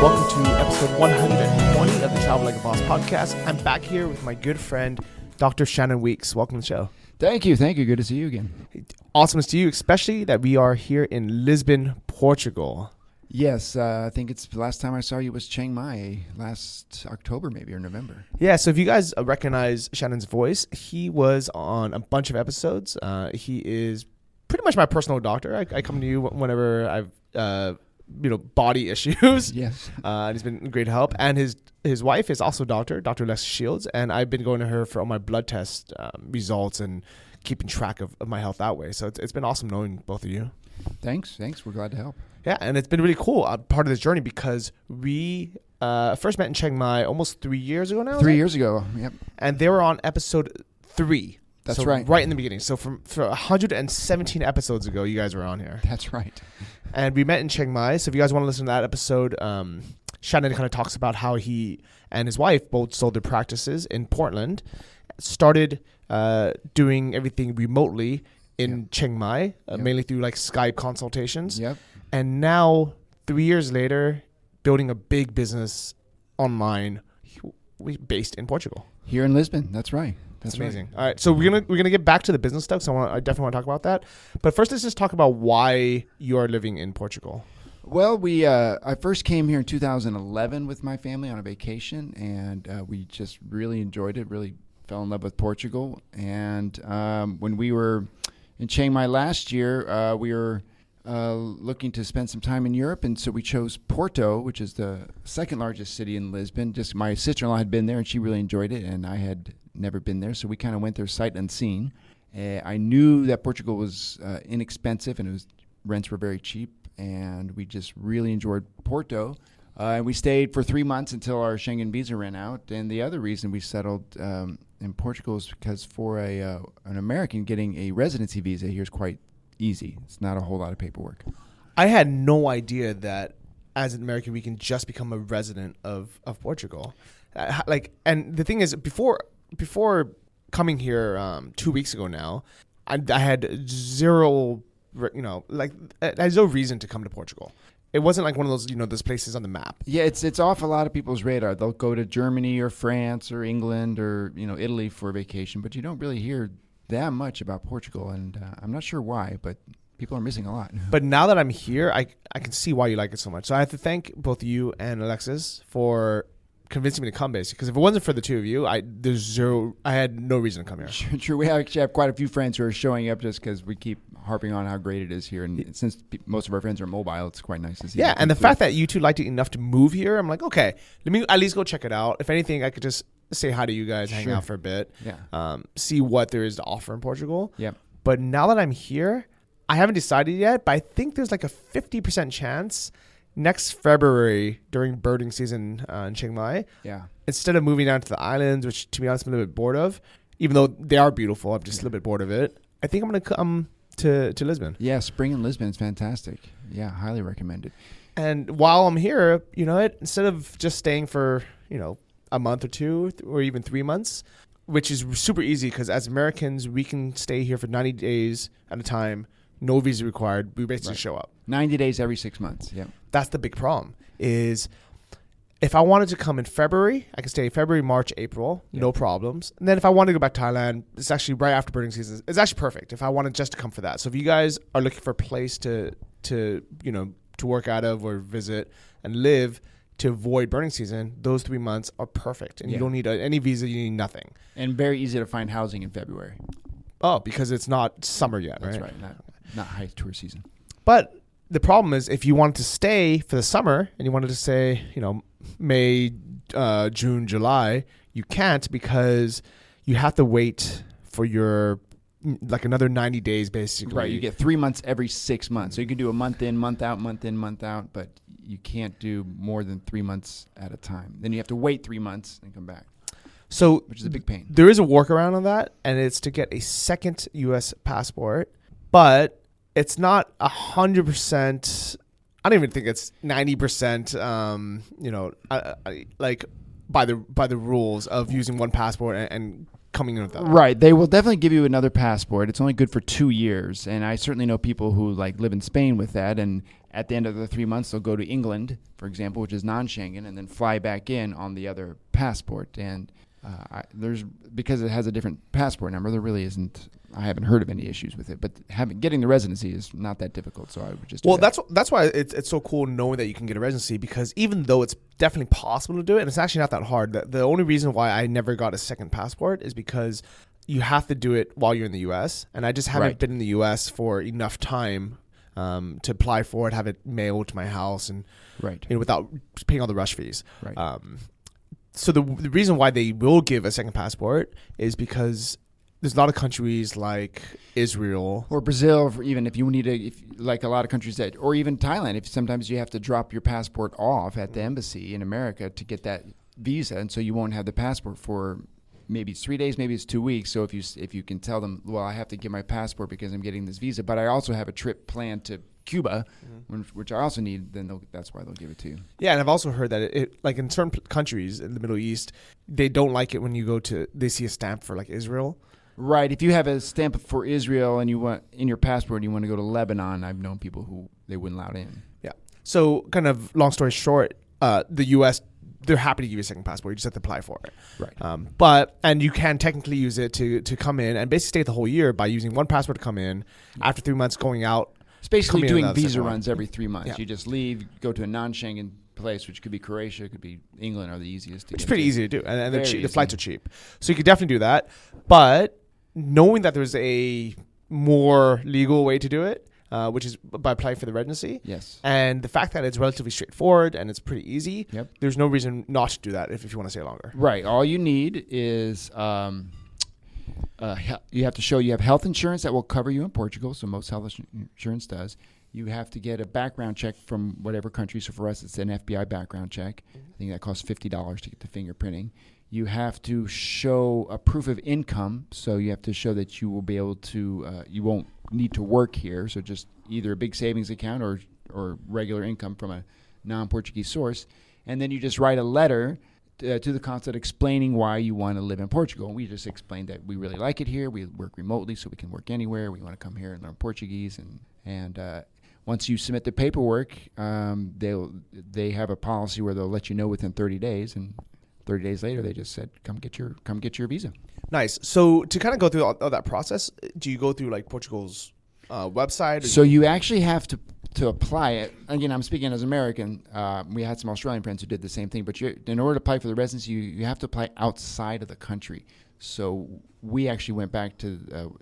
welcome to episode 120 of the Travel Like a Boss podcast. I'm back here with my good friend, Dr. Shannon Weeks. Welcome to the show. Thank you. Good to see you again. Awesome to see you, especially that we are here in Lisbon, Portugal. Yes, I think it's the last time I saw you was Chiang Mai, last October maybe, or November. Yeah, so if you guys recognize Shannon's voice, he was on a bunch of episodes. He is pretty much my personal doctor. I come to you whenever I've body issues. Yes. And he's been great help. And his wife is also Dr. Les Shields. And I've been going to her for all my blood test results and keeping track of my health that way. So it's been awesome knowing both of you. Thanks. We're glad to help. Yeah, and it's been really cool, part of this journey, because we first met in Chiang Mai almost 3 years ago now. 3 years ago, yep. And they were on episode 3. That's so right. Right in the beginning. So for 117 episodes ago, you guys were on here. That's right. And we met in Chiang Mai. So if you guys want to listen to that episode, Shannon kind of talks about how he and his wife both sold their practices in Portland, started doing everything remotely in Chiang Mai, mainly through like Skype consultations. Yep. And now, 3 years later, building a big business online based in Portugal. Here in Lisbon. That's right. That's amazing. Right. All right, so we're gonna get back to the business stuff. So I definitely want to talk about that. But first, let's just talk about why you are living in Portugal. Well, I first came here in 2011 with my family on a vacation, and we just really enjoyed it. Really fell in love with Portugal. And when we were in Chiang Mai last year, we were looking to spend some time in Europe, and so we chose Porto, which is the second largest city in Lisbon. Just my sister-in-law had been there, and she really enjoyed it, and I had never been there, so we kind of went there sight unseen. I knew that Portugal was inexpensive, and rents were very cheap, and we just really enjoyed Porto. And we stayed for 3 months until our Schengen visa ran out. And the other reason we settled in Portugal is because for an American, getting a residency visa here is quite easy. It's not a whole lot of paperwork. I had no idea that as an American we can just become a resident of Portugal. And the thing is, before coming here 2 weeks ago now, I had zero, I had no reason to come to Portugal. It wasn't like one of those, those places on the map. Yeah, it's off a lot of people's radar. They'll go to Germany or France or England or, Italy for a vacation, but you don't really hear that much about Portugal, and I'm not sure why, but people are missing a lot. But now that I'm here, I can see why you like it so much. So I have to thank both you and Alexis for convincing me to come, basically, because if it wasn't for the two of you, I had no reason to come here. True. We actually have quite a few friends who are showing up just because we keep harping on how great it is here, and since most of our friends are mobile, it's quite nice to see. Yeah, and the fact that you two liked it enough to move here, I'm like, okay, let me at least go check it out. If anything, I could just say hi to you guys, hang out for a bit, see what there is to offer in Portugal. Yeah. But now that I'm here, I haven't decided yet, but I think there's like a 50% chance next February during birding season in Chiang Mai, instead of moving down to the islands, which to be honest I'm a little bit bored of, even though they are beautiful, I'm just a little bit bored of it. I think I'm going to come to Lisbon. Yeah, spring in Lisbon is fantastic. Yeah, highly recommended. And while I'm here, instead of just staying for, a month or two or even 3 months, which is super easy because as Americans, we can stay here for 90 days at a time. No visa required. We basically show up. 90 days every 6 months. Yeah. That's the big problem is if I wanted to come in February, I could stay February, March, April, no problems. And then if I want to go back to Thailand, it's actually right after birding season. It's actually perfect if I wanted just to come for that. So if you guys are looking for a place to work out of or visit and live to avoid birding season, those 3 months are perfect. And you don't need any visa. You need nothing. And very easy to find housing in February. Oh, because it's not summer yet, That's right? That's right. Not high tour season. But the problem is if you wanted to stay for the summer and you wanted to say, May, June, July, you can't because you have to wait for your another 90 days basically. Right. You get 3 months every 6 months. So you can do a month in, month out, month in, month out, but you can't do more than 3 months at a time. Then you have to wait 3 months and come back. So which is a big pain. There is a workaround on that, and it's to get a second U.S. passport, but it's not 100%. I don't even think it's 90%. Like by the rules of using one passport and coming in with that. Right. They will definitely give you another passport. It's only good for 2 years, and I certainly know people who live in Spain with that, and at the end of the 3 months, they'll go to England, for example, which is non-Schengen, and then fly back in on the other passport. And because it has a different passport number, there really isn't. I haven't heard of any issues with it, but getting the residency is not that difficult. So I would just do that. That's why it's so cool knowing that you can get a residency, because even though it's definitely possible to do it, and it's actually not that hard. The only reason why I never got a second passport is because you have to do it while you're in the U.S. and I just haven't been in the U.S. for enough time to apply for it, have it mailed to my house, and without paying all the rush fees. Right. So the reason why they will give a second passport is because there's a lot of countries like Israel or Brazil, even if you need like a lot of countries or even Thailand, if sometimes you have to drop your passport off at the embassy in America to get that visa, and so you won't have the passport for maybe it's 3 days, maybe it's 2 weeks. So if you can tell them, well, I have to get my passport because I'm getting this visa, but I also have a trip planned to Cuba, which I also need, then that's why they'll give it to you. Yeah, and I've also heard that it like in certain countries in the Middle East, they don't like it when they see a stamp for like Israel. Right. If you have a stamp for Israel and you want in your passport, you want to go to Lebanon, I've known people who they wouldn't allow it in. Yeah. So kind of long story short, the U.S., they're happy to give you a second passport. You just have to apply for it. Right. And you can technically use it to come in and basically stay the whole year by using one passport to come in. After 3 months, going out. It's basically doing visa runs every 3 months. Yeah. You just leave, go to a non-Schengen place, which could be Croatia, it could be England, are the easiest to It's get pretty to. ezy to do. And the flights are cheap. So you could definitely do that. But knowing that there's a more legal way to do it, which is by applying for the residency. Yes. And the fact that it's relatively straightforward and it's pretty easy, there's no reason not to do that if you want to stay longer. Right. All you need is you have to show you have health insurance that will cover you in Portugal, so most health insurance does. You have to get a background check from whatever country. So for us, it's an FBI background check. I think that costs $50 to get the fingerprinting. You have to show a proof of income. So you have to show that you will be able to, you won't need to work here. So just either a big savings account or regular income from a non-Portuguese source. And then you just write a letter to the consulate explaining why you want to live in Portugal. And we just explained that we really like it here. We work remotely, so we can work anywhere. We want to come here and learn Portuguese. And once you submit the paperwork, they have a policy where they'll let you know within 30 days. And 30 days later, they just said, come get your visa. Nice. So to kind of go through all that process, do you go through like Portugal's website? So you actually have to apply it. Again, I'm speaking as American. We had some Australian friends who did the same thing. But in order to apply for the residency, you have to apply outside of the country. So we actually went back to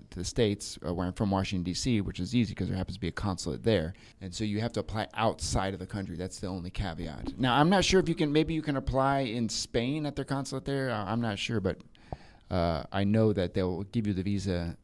the States, where I'm from, Washington, D.C., which is easy because there happens to be a consulate there. And so you have to apply outside of the country. That's the only caveat. Now, I'm not sure if maybe you can apply in Spain at their consulate there. I'm not sure, but I know that they'll give you the visa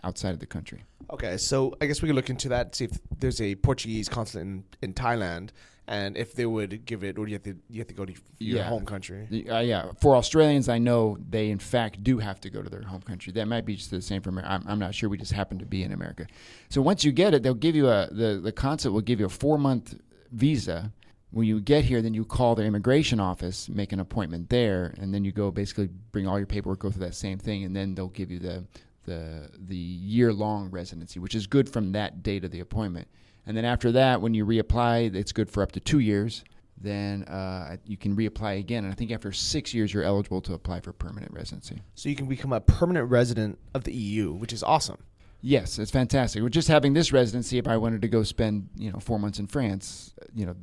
outside of the country. Okay, so I guess we can look into that, see if there's a Portuguese consulate in Thailand, and if they would give it, or you have to go to your home country. Yeah. For Australians, I know they in fact do have to go to their home country. That might be just the same for America. I'm not sure. We just happen to be in America. So once you get it, they'll give you the consulate will give you a 4-month visa. When you get here, then you call their immigration office, make an appointment there, and then you go basically bring all your paperwork, go through that same thing, and then they'll give you the year-long residency, which is good from that date of the appointment. And then after that, when you reapply, it's good for up to 2 years. Then you can reapply again. And I think after 6 years, you're eligible to apply for permanent residency. So you can become a permanent resident of the EU, which is awesome. Yes, it's fantastic. We're just having this residency. If I wanted to go spend 4 months in France,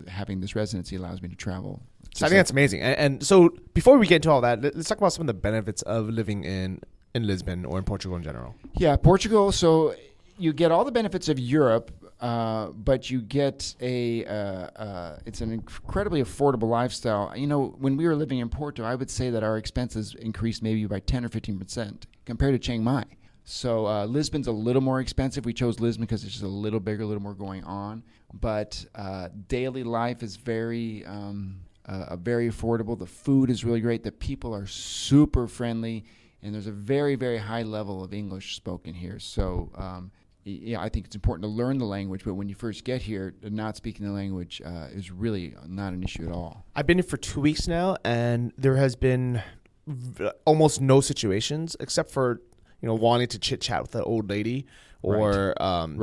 having this residency allows me to travel. So I think that's amazing. And so before we get into all that, let's talk about some of the benefits of living in Lisbon or in Portugal in general. Yeah, Portugal. So you get all the benefits of Europe, but you get it's an incredibly affordable lifestyle. When we were living in Porto, I would say that our expenses increased maybe by 10 or 15% compared to Chiang Mai. So Lisbon's a little more expensive. We chose Lisbon because it's just a little bigger, a little more going on. But daily life is very affordable. The food is really great. The people are super friendly. And there's a very, very high level of English spoken here. So, I think it's important to learn the language. But when you first get here, not speaking the language is really not an issue at all. I've been here for 2 weeks now, and there has been almost no situations except for wanting to chit chat with the old lady or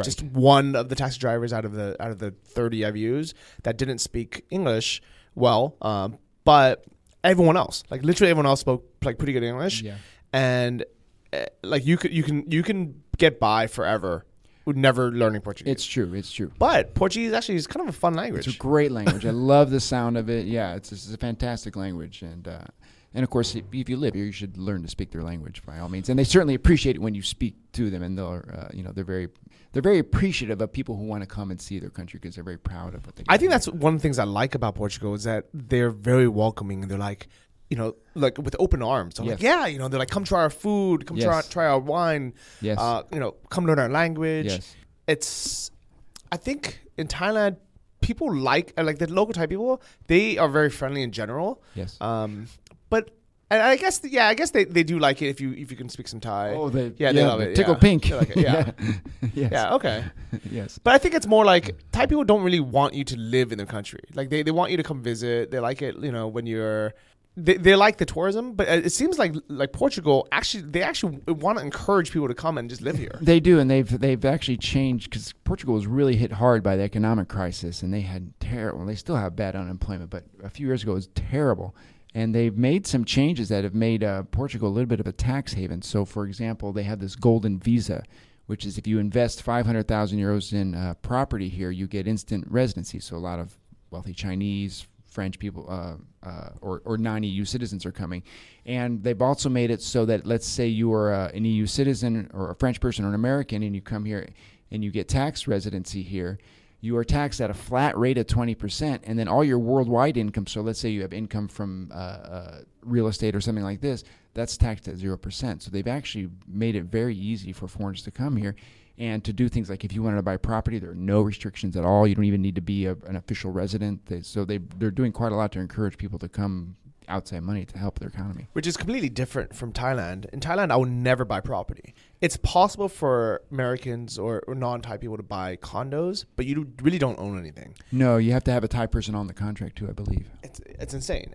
just one of the taxi drivers out of the 30 I've used that didn't speak English well, but everyone else, like literally everyone else spoke like pretty good English, and like you can get by forever with never learning Portuguese. It's true. But Portuguese actually is kind of a fun language. It's a great language. I love the sound of it. Yeah, it's a fantastic language, and of course, if you live here, you should learn to speak their language by all means. And they certainly appreciate it when you speak to them, and they're very appreciative of people who want to come and see their country because they're very proud of what they do. I think that's one of the things I like about Portugal is that they're very welcoming, and they're like, like with open arms. So like, they're like, come try our food, come try our wine, come learn our language. Yes. I think in Thailand, people like the local Thai people, they are very friendly in general. Yes. But I guess they do like it if you can speak some Thai. Oh, they love it. Tickle pink. They like it, yeah. Yes. Yeah. Okay. Yes. But I think it's more like Thai people don't really want you to live in their country. Like they want you to come visit. They like it, when you're. They like the tourism, but it seems like Portugal they actually want to encourage people to come and just live here. They do, and they've actually changed because Portugal was really hit hard by the economic crisis, and they had terrible. They still have bad unemployment, but a few years ago it was terrible. And they've made some changes that have made Portugal a little bit of a tax haven. So, for example, they have this golden visa, which is if you invest 500,000 euros in property here, you get instant residency. So a lot of wealthy Chinese, French people, or non-EU citizens are coming. And they've also made it so that, let's say you are an EU citizen or a French person or an American, and you come here and you get tax residency here, you are taxed at a flat rate of 20%, and then all your worldwide income, so let's say you have income from real estate or something like this, that's taxed at 0%. So they've actually made it very easy for foreigners to come here and to do things like if you wanted to buy property, there are no restrictions at all. You don't even need to be an official resident. They're doing quite a lot to encourage people to come outside money to help their economy. Which is completely different from Thailand. In Thailand, I would never buy property. It's possible for Americans or non-Thai people to buy condos, but you really don't own anything. No, you have to have a Thai person on the contract too, I believe. It's insane.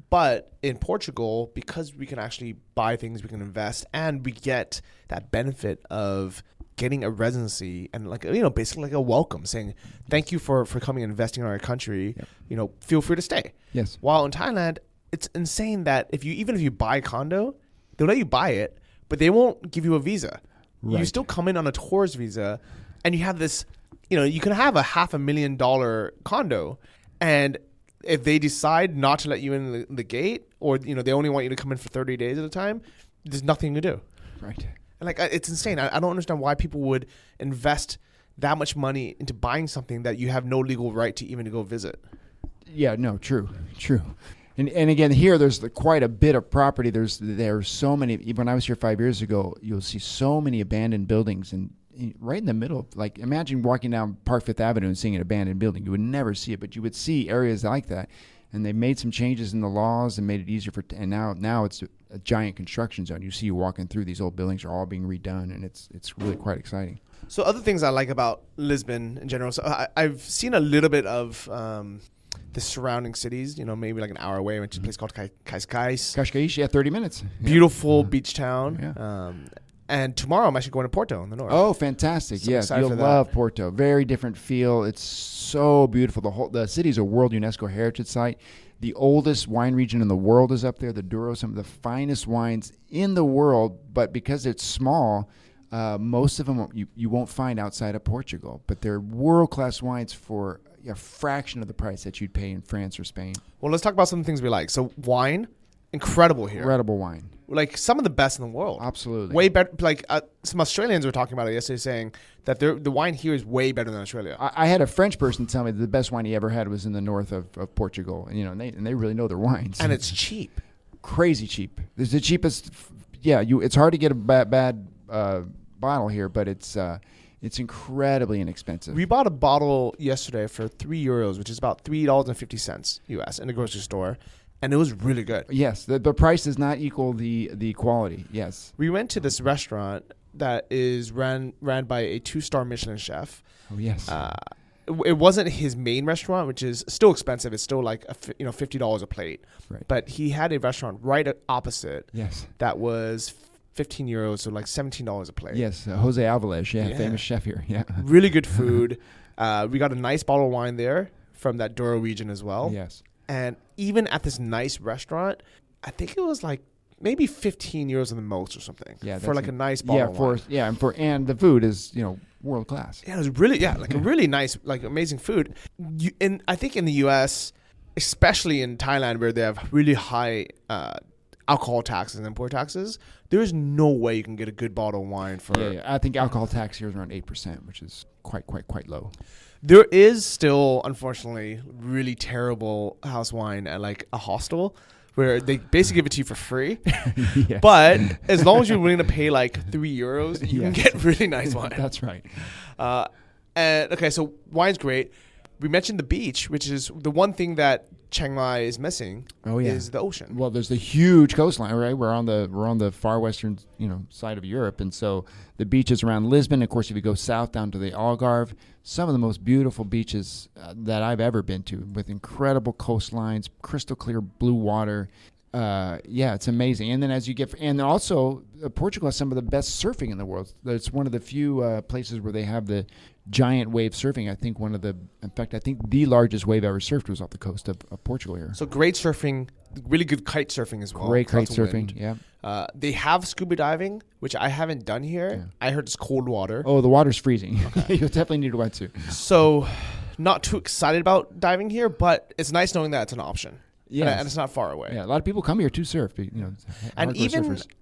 But in Portugal, because we can actually buy things, we can invest, and we get that benefit of getting a residency and basically like a welcome saying thank you for coming and investing in our country. Yep. Feel free to stay. Yes. While in Thailand, it's insane that if you buy a condo, they'll let you buy it, but they won't give you a visa. Right. You still come in on a tourist visa, and you have this. You can have a $500,000 condo, and if they decide not to let you in the gate, or they only want you to come in for 30 days at a time, there's nothing to do. Right. And it's insane. I don't understand why people would invest that much money into buying something that you have no legal right to even go visit. Yeah, no, true. And again, here there's quite a bit of property. There's so many. When I was here 5 years ago, you'll see so many abandoned buildings, and right in the middle, like imagine walking down Park Fifth Avenue and seeing an abandoned building. You would never see it, but you would see areas like that. And they made some changes in the laws and made it easier and now it's a giant construction zone. You see you walking through, these old buildings are all being redone, and it's really quite exciting. So other things I like about Lisbon in general. So I've seen a little bit of the surrounding cities, maybe like an hour away. I went to a place called Cascais. Cascais, yeah, 30 minutes. Beautiful beach town. Yeah. And tomorrow I'm actually going to Porto in the north. Oh, fantastic. So yes, you'll love Porto. Very different feel. It's so beautiful. The city's a World UNESCO Heritage Site. The oldest wine region in the world is up there, the Douro, some of the finest wines in the world. But because it's small, most of them you won't find outside of Portugal. But they're world-class wines for a fraction of the price that you'd pay in France or Spain. Well, let's talk about some things we like. So wine, incredible here. Incredible wine. Like some of the best in the world. Absolutely. Way better. Like some Australians were talking about it yesterday, saying that the wine here is way better than Australia. I had a French person tell me that the best wine he ever had was in the north of Portugal, and they really know their wines. And it's cheap. Crazy cheap. It's the cheapest. Yeah, it's hard to get a bad bottle here, but it's incredibly inexpensive. We bought a bottle yesterday for €3, which is about $3.50 US in a grocery store. And it was really good. Yes, the price does not equal the quality. Yes. We went to this restaurant that is ran by a 2-star Michelin chef. Oh yes. It wasn't his main restaurant, which is still expensive. It's still like $50 a plate. Right. But he had a restaurant right opposite. Yes. That was €15, so like $17 a plate. Yes, Jose Alvarez, famous chef here. Yeah, really good food. We got a nice bottle of wine there from that Douro region as well. Yes, and even at this nice restaurant, I think it was like maybe €15 in the most or something. Yeah, for like a nice bottle of wine. And the food is world class. Yeah, it was really like a really nice, like amazing food. And I think in the U.S., especially in Thailand, where they have really high alcohol taxes and import taxes, there is no way you can get a good bottle of wine for. Yeah. I think alcohol tax here is around 8%, which is quite low. There is still, unfortunately, really terrible house wine at like a hostel, where they basically give it to you for free. Yes. But as long as you're willing to pay like €3, you can get really nice wine. That's right. And okay, so wine's great. We mentioned the beach, which is the one thing that Chiang Mai is missing. Is the ocean. Well, there's the huge coastline, right? We're on the far western, side of Europe, and so the beaches around Lisbon. Of course, if you go south down to the Algarve, some of the most beautiful beaches that I've ever been to, with incredible coastlines, crystal clear blue water. It's amazing. And then and also Portugal has some of the best surfing in the world. It's one of the few places where they have the giant wave surfing. I think the largest wave ever surfed was off the coast of Portugal here. So great surfing, really good kite surfing as well. Great kite surfing, yeah. They have scuba diving, which I haven't done here. Yeah. I heard it's cold water. Oh, the water's freezing. Okay. You'll definitely need a wetsuit. So not too excited about diving here, but it's nice knowing that it's an option. Yeah, and it's not far away. Yeah, a lot of people come here to surf. And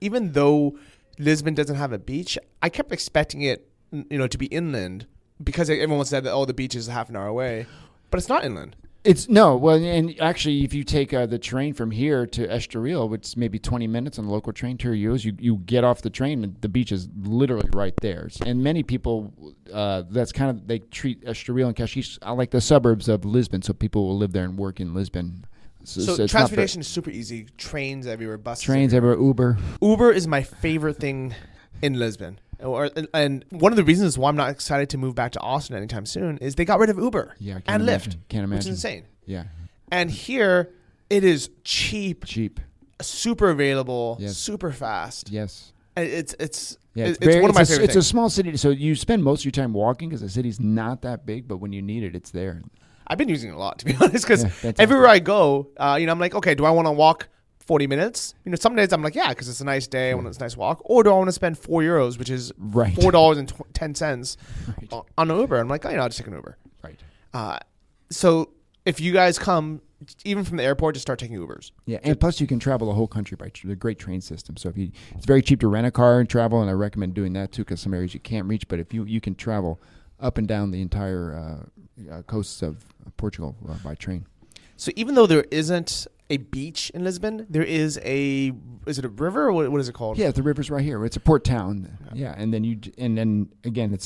even though Lisbon doesn't have a beach, I kept expecting it, to be inland because everyone said that the beach is half an hour away, but it's not inland. And actually, if you take the train from here to Estoril, which is maybe 20 minutes on the local train to Rios, you get off the train and the beach is literally right there. And many people, they treat Estoril and Cascais like the suburbs of Lisbon, so people will live there and work in Lisbon. So transportation is super easy. Trains everywhere, buses everywhere, Uber. Uber is my favorite thing in Lisbon. And one of the reasons why I'm not excited to move back to Austin anytime soon is they got rid of Uber and Lyft. Can't imagine. Which is insane. Yeah. And here, it is cheap, super available, yes. super fast. Yes. It's one of my favorite things. It's a small city, so you spend most of your time walking because the city's not that big, but when you need it, it's there. I've been using it a lot, to be honest, because everywhere I go, I'm like, okay, do I want to walk 40 minutes? Some days I'm like, yeah, because it's a nice day, I want a nice walk. Or do I want to spend €4, which is $4.10 on an Uber? I'm like, I'll just take an Uber. Right. So if you guys come, even from the airport, just start taking Ubers. Yeah, and plus you can travel the whole country by the great train system. So it's very cheap to rent a car and travel, and I recommend doing that too, because some areas you can't reach. But if you can travel up and down the entire coasts of Portugal by train. So even though there isn't a beach in Lisbon, there is is it a river or what is it called? Yeah, the river's right here. It's a port town. Yeah, and then again,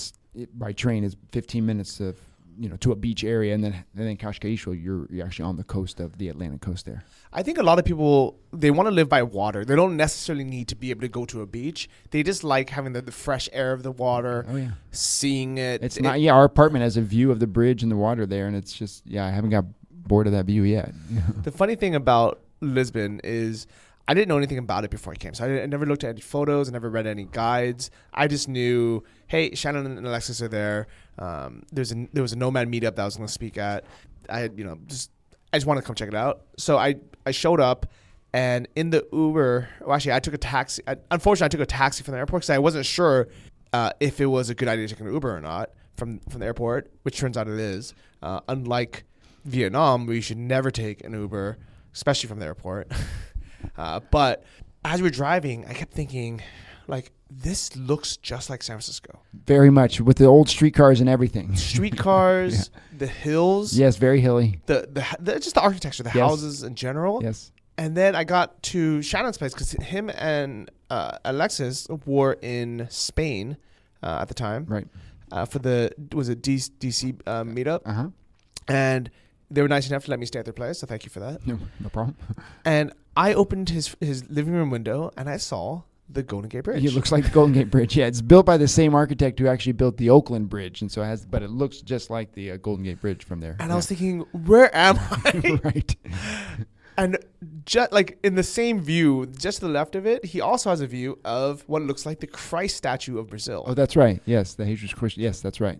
by train is 15 minutes to a beach area, and then Cascais, you're actually on the coast of the Atlantic coast there. I think a lot of people, they want to live by water. They don't necessarily need to be able to go to a beach. They just like having the fresh air of the water, seeing it. Our apartment has a view of the bridge and the water there, and it's just, I haven't got bored of that view yet. The funny thing about Lisbon is I didn't know anything about it before I came. So I never looked at any photos. I never read any guides. I just knew, hey, Shannon and Alexis are there. There was a Nomad meetup that I was going to speak at. I just wanted to come check it out. So I showed up, and in the Uber, I took a taxi. Unfortunately, I took a taxi from the airport because I wasn't sure if it was a good idea to take an Uber or not from the airport, which turns out it is. Unlike Vietnam, where you should never take an Uber, especially from the airport. But as we were driving, I kept thinking, like, this looks just like San Francisco. Very much, with the old streetcars and everything. Streetcars, the hills. Yes, very hilly. Just the architecture, the houses in general. Yes. And then I got to Shannon's place because him and Alexis were in Spain at the time. Right. For was it DC meetup? Uh-huh. And they were nice enough to let me stay at their place, so thank you for that. No problem. And I opened his living room window, and I saw the Golden Gate Bridge. It looks like the Golden Gate Bridge. Yeah, it's built by the same architect who actually built the Oakland Bridge, and so but it looks just like the Golden Gate Bridge from there. And I was thinking, where am I? Right. And just like in the same view, just to the left of it, he also has a view of what looks like the Christ statue of Brazil. Oh, that's right. Yes, the Jesus Christ. Yes, that's right.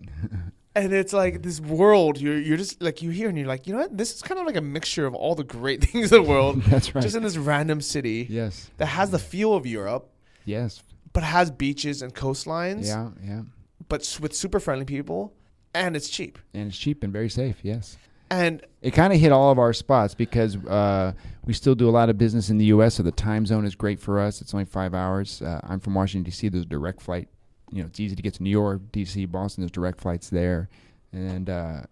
And it's like this world, you're just like, you hear and you're like, you know what? This is kind of like a mixture of all the great things in the world. That's right. Just in this random city. Yes. That has the feel of Europe. Yes. But has beaches and coastlines. Yeah, yeah. But with super friendly people. And it's cheap. And it's cheap and very safe, yes. And it kind of hit all of our spots because we still do a lot of business in the U.S., so the time zone is great for us. It's only 5 hours. I'm from Washington, D.C. There's a direct flight. You know, it's easy to get to New York, D.C., Boston. There's direct flights there. And to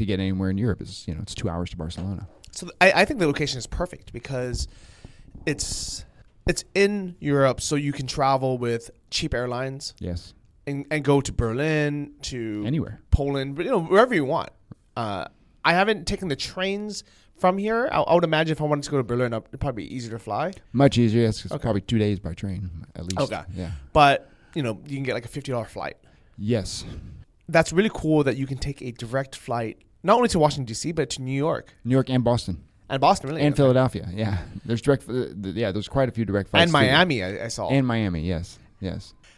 get anywhere in Europe is, you know, it's 2 hours to Barcelona. So I think the location is perfect because it's in Europe, so you can travel with cheap airlines. Yes. And go to Berlin, to anywhere, Poland, but, you know, wherever you want. I haven't taken the trains from here. I would imagine if I wanted to go to Berlin, it'd probably be easier to fly. Much easier. Yes, it's probably 2 days by train at least. Okay. Yeah. But, you know, you can get like a $50 flight. Yes. That's really cool that you can take a direct flight, not only to Washington, D.C., but to New York. New York and Boston. And Boston, really. And Philadelphia, yeah. There's there's quite a few direct flights. And Miami, I saw. And Miami, yes.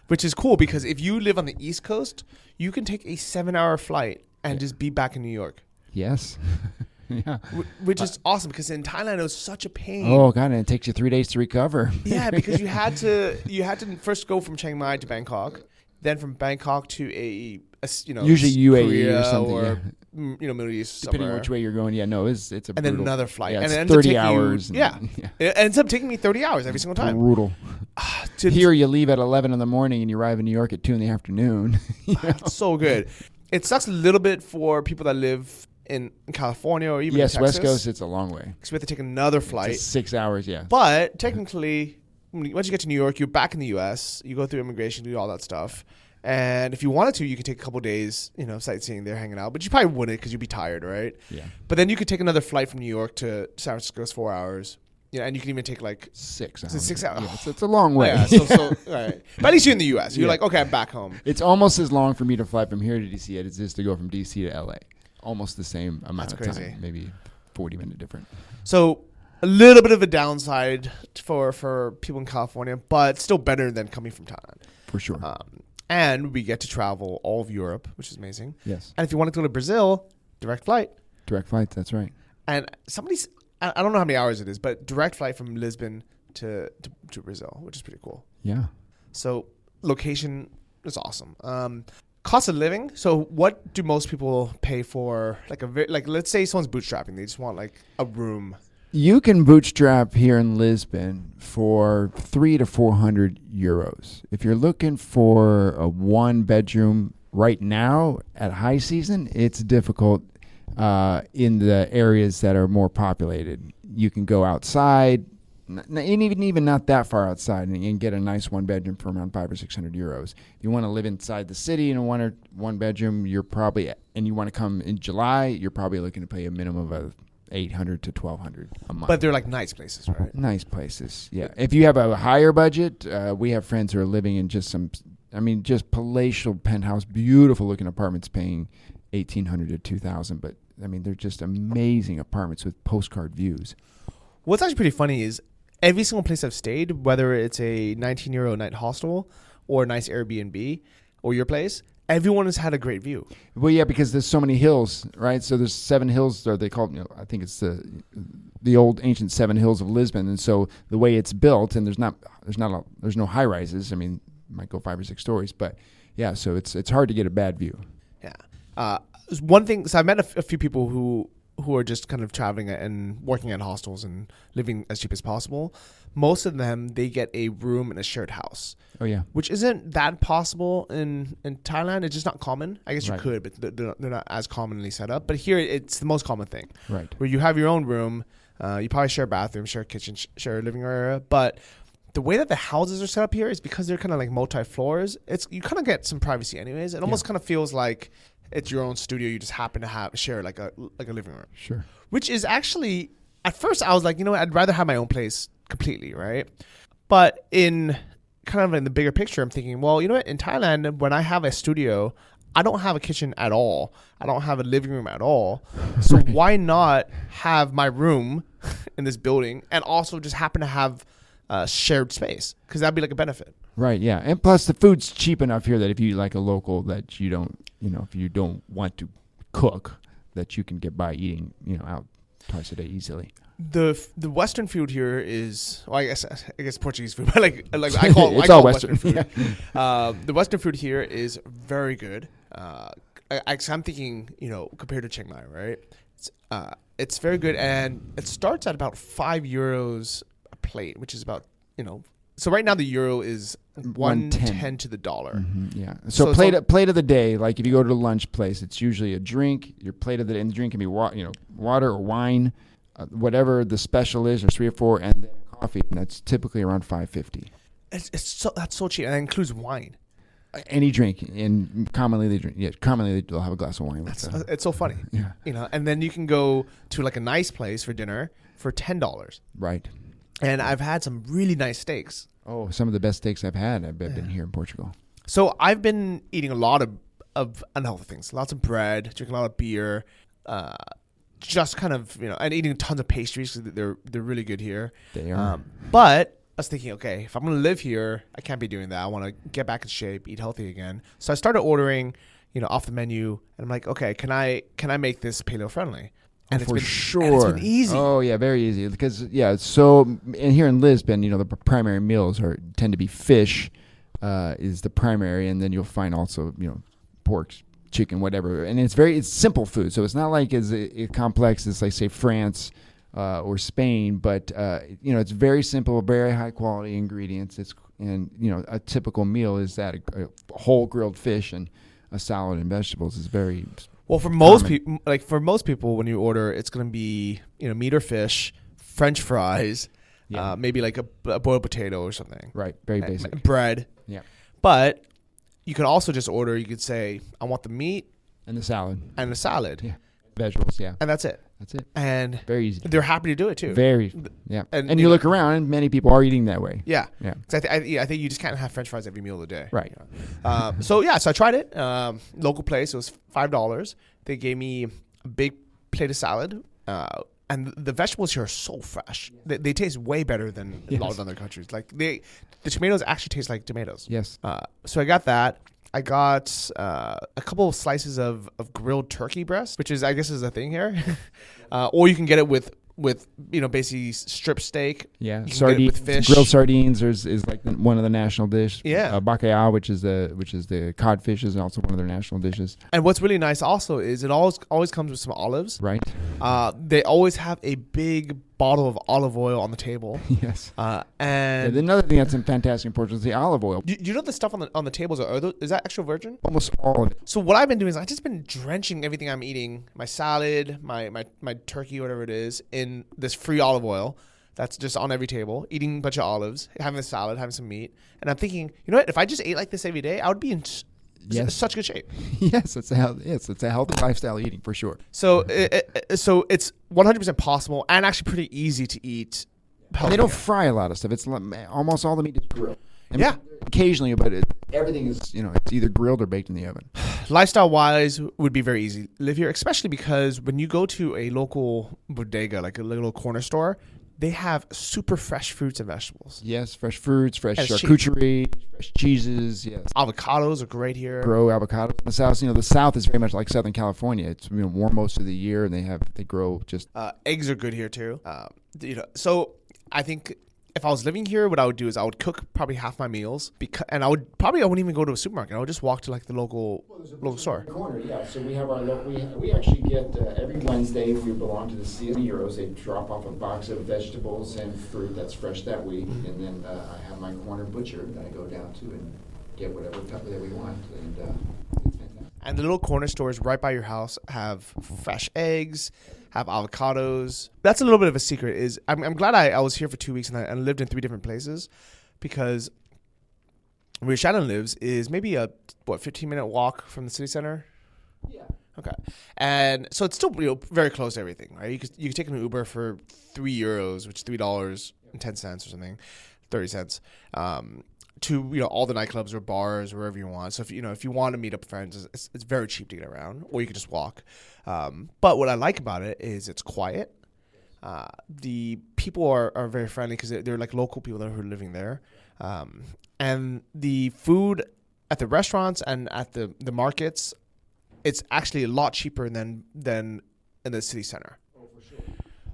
Which is cool because if you live on the East Coast, you can take a 7-hour flight and just be back in New York. Yes. Yeah. Which is awesome because in Thailand it was such a pain. Oh God, and it takes you 3 days to recover. Yeah, because you had to first go from Chiang Mai to Bangkok, then from Bangkok to a usually UAE Korea or something, or Middle East, depending somewhere. on which way you're going. Yeah, no, it's a and brutal, then another flight, yeah, and it's it 30 hours. It ends up taking me 30 hours every single time. Brutal. Here you leave at 11 in the morning and you arrive in New York at 2 in the afternoon. It's so good. It sucks a little bit for people that live in California or even in Texas. West Coast, it's a long way. Because we have to take another flight. It's 6 hours, yeah. But technically, once you get to New York, you're back in the U.S. You go through immigration, do all that stuff. And if you wanted to, you could take a couple days, you know, sightseeing there, hanging out. But you probably wouldn't because you'd be tired, right? Yeah. But then you could take another flight from New York to San Francisco. It's 4 hours. Yeah, and you can even take like 6 hours. It's 6 hours. Yeah, it's a long way. Yeah, so right. But at least you're in the U.S. You're like, okay, I'm back home. It's almost as long for me to fly from here to D.C. as it is to go from D.C. to L.A. Almost the same amount of time, maybe 40-minute difference. So a little bit of a downside for people in California, but still better than coming from Thailand. For sure. And we get to travel all of Europe, which is amazing. Yes. And if you want to go to Brazil, direct flight. Direct flights, that's right. And I don't know how many hours it is, but direct flight from Lisbon to Brazil, which is pretty cool. Yeah. So location is awesome. Cost of living. So what do most people pay for? Like let's say someone's bootstrapping. They just want like a room. You can bootstrap here in Lisbon for 300 to 400 euros. If you're looking for a 1-bedroom right now at high season, it's difficult in the areas that are more populated. You can go outside, and even not that far outside, and get a nice 1-bedroom for around 500 or 600 euros. If you want to live inside the city in a 1-bedroom, and you want to come in July, you're probably looking to pay a minimum of $800 to $1,200 a month. But they're like nice places, right? Nice places, yeah. If you have a higher budget, we have friends who are living in just palatial penthouse, beautiful looking apartments paying $1,800 to $2,000. But I mean, they're just amazing apartments with postcard views. What's actually pretty funny is every single place I've stayed, whether it's a 19-euro a night hostel or a nice Airbnb or your place, everyone has had a great view. Well, yeah, because there's so many hills, right? So there's 7 hills, or they call it, I think it's the old ancient 7 hills of Lisbon. And so the way it's built, and there's no high rises. I mean, it might go 5 or 6 stories, but yeah, so it's hard to get a bad view. Yeah. One thing, so I've met a few people who are just kind of traveling and working at hostels and living as cheap as possible. Most of them, they get a room in a shared house. Oh, yeah. Which isn't that possible in Thailand. It's just not common. I guess you could, but they're not as commonly set up. But here, it's the most common thing. Right. Where you have your own room. You probably share a bathroom, share a kitchen, share a living area. But the way that the houses are set up here is because they're kind of like multi-floors. You kind of get some privacy anyways. It almost kind of feels like it's your own studio. You just happen to share like a living room. Sure. Which is actually, at first I was like, you know what, I'd rather have my own place completely, right? But in the bigger picture, I'm thinking, well, you know what, in Thailand, when I have a studio, I don't have a kitchen at all. I don't have a living room at all. So why not have my room in this building, and also just happen to have shared space, because that'd be like a benefit. Right. Yeah. And plus, the food's cheap enough here that if you like a local, that you don't, if you don't want to cook, that you can get by eating, out twice a day easily. The Western food here is, well, I guess Portuguese food, but like I call it, it's all Western food. Yeah. The Western food here is very good. I'm thinking, compared to Chiang Mai, right? It's very good, and it starts at about €5 a plate, which is about, So right now the euro is 110 to the dollar. Mm-hmm, yeah. So plate of the day, like if you go to a lunch place, it's usually a drink. Your plate of the day, and the drink can be water or wine, whatever the special is, or 3 or 4, and then coffee, and that's typically around $5.50. That's so cheap, and that includes wine. Any drink, and commonly they drink. Yeah, commonly they'll have a glass of wine. It's so funny. Yeah. And then you can go to like a nice place for dinner for $10. Right. And I've had some really nice steaks. Oh, some of the best steaks I've had. I've been here in Portugal. So I've been eating a lot of unhealthy things. Lots of bread, drinking a lot of beer, just kind of, and eating tons of pastries, because they're really good here. They are. But I was thinking, okay, if I'm going to live here, I can't be doing that. I want to get back in shape, eat healthy again. So I started ordering, off the menu, and I'm like, okay, can I make this paleo friendly? And for sure. And it's been easy. Oh yeah, very easy. Because so and here in Lisbon, the primary meals tend to be fish, is the primary, and then you'll find also pork, chicken, whatever, and it's simple food. So it's not like as complex as, like, say, France or Spain, but it's very simple, very high quality ingredients. A typical meal is that a whole grilled fish and a salad and vegetables is very. Well, for most people, when you order, it's going to be meat or fish, French fries, maybe like a boiled potato or something. Right, very basic. Bread. Yeah. But you can also just order. You could say, I want the meat and the salad Yeah. Vegetables. Yeah. And that's it. And very easy. They're happy to do it too. Very. Yeah. And you look around, and many people are eating that way. Yeah. Yeah. I think you just can't have French fries every meal of the day. Right. So I tried it. Local place. It was $5. They gave me a big plate of salad. And the vegetables here are so fresh. They taste way better than a lot of other countries. Like the tomatoes actually taste like tomatoes. Yes. So I got that. I got a couple of slices of grilled turkey breast, which I guess is a thing here. Or you can get it with basically strip steak. Yeah, sardines with fish. Grilled sardines is like one of the national dishes. Yeah, bacalhau, which is the codfish, is also one of their national dishes. And what's really nice also is it always comes with some olives. Right. They always have a big bottle of olive oil on the table. Yes. And another thing that's fantastic in Portugal is the olive oil. Do you know the stuff on the tables is that extra virgin? Almost all of it. So what I've been doing is I've just been drenching everything I'm eating, my salad, my turkey, whatever it is, in this free olive oil that's just on every table, eating a bunch of olives, having a salad, having some meat. And I'm thinking, what? If I just ate like this every day, I would be in such good shape. Yes, it's a healthy lifestyle eating for sure. So it's 100% possible and actually pretty easy to eat. They don't fry a lot of stuff. It's almost all the meat is grilled. Occasionally, but everything is it's either grilled or baked in the oven. Lifestyle wise, would be very easy to live here, especially because when you go to a local bodega, like a little corner store, they have super fresh fruits and vegetables. Yes, fresh fruits, fresh charcuterie, fresh cheeses. Yes, avocados are great here. Grow avocados in the south. The South is very much like Southern California. It's warm most of the year, and they grow just. Eggs are good here too. So I think if I was living here, what I would do is I would cook probably half my meals, and I wouldn't even go to a supermarket. I would just walk to like the local store. Corner, yeah. So we have our we actually get every Wednesday, if you belong to the €. They drop off a box of vegetables and fruit that's fresh that week, and then I have my corner butcher that I go down to and get whatever pepper that we want, and it's fantastic. And the little corner stores right by your house have fresh eggs, have avocados. That's a little bit of a secret. I'm glad I was here for 2 weeks and I lived in 3 different places, because where Shannon lives is maybe a 15-minute walk from the city center. Yeah. Okay. And so it's still very close to everything, right? You could take an Uber for €3, which is $3.10 or something, 30 cents. To all the nightclubs or bars or wherever you want. So if you want to meet up with friends, it's very cheap to get around, or you can just walk. But what I like about it is it's quiet. The people are very friendly because they're like local people that are living there. And the food at the restaurants and at the markets, it's actually a lot cheaper than in the city center. Oh, for sure.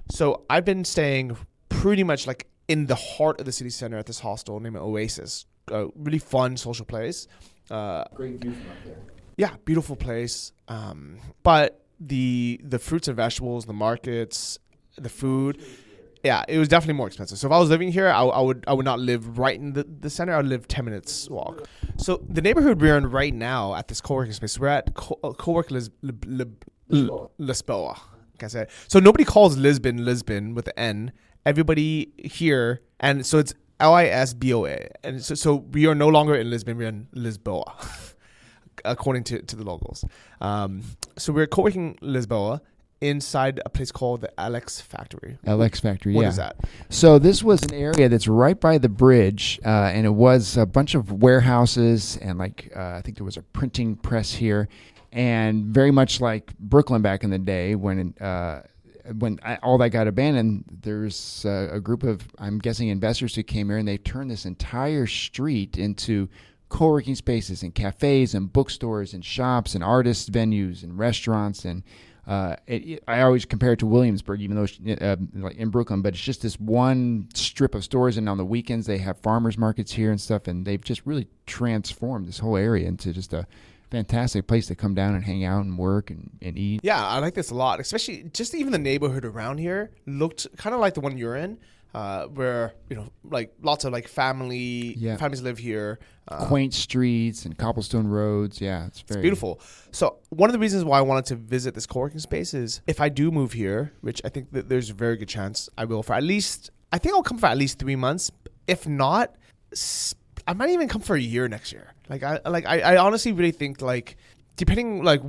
So I've been staying pretty much like in the heart of the city center at this hostel named Oasis. A really fun social place. Great view from up there. Yeah, beautiful place. But the fruits and vegetables, the markets, the food, yeah, it was definitely more expensive. So if I was living here, I would not live right in the center. I would live 10 minutes walk. So the neighborhood we're in right now at this co-working space, we're at co-work Lisboa. Can I say? So nobody calls Lisbon with the N. Everybody here, and so it's Lisboa, and so we are no longer in Lisbon. We're in Lisboa, according to the locals. So we're co-working Lisboa inside a place called the LX Factory. LX Factory, What yeah. is that? So this was an area that's right by the bridge, and it was a bunch of warehouses and I think there was a printing press here, and very much like Brooklyn back in the day when all that got abandoned. There's a group of, I'm guessing, investors who came here, and they've turned this entire street into co-working spaces and cafes and bookstores and shops and artist venues and restaurants. And I always compare it to Williamsburg, even though it's like in Brooklyn, but it's just this one strip of stores, and on the weekends they have farmers markets here and stuff, and they've just really transformed this whole area into just a fantastic place to come down and hang out and work and eat. Yeah, I like this a lot, especially just even the neighborhood around here looked kind of like the one you're in, where, like lots of like families live here. Quaint streets and cobblestone roads. Yeah, it's beautiful. So one of the reasons why I wanted to visit this co-working space is if I do move here, which I think that there's a very good chance I will I think I'll come for at least 3 months. If not, I might even come for a year next year. I honestly really think, like, depending like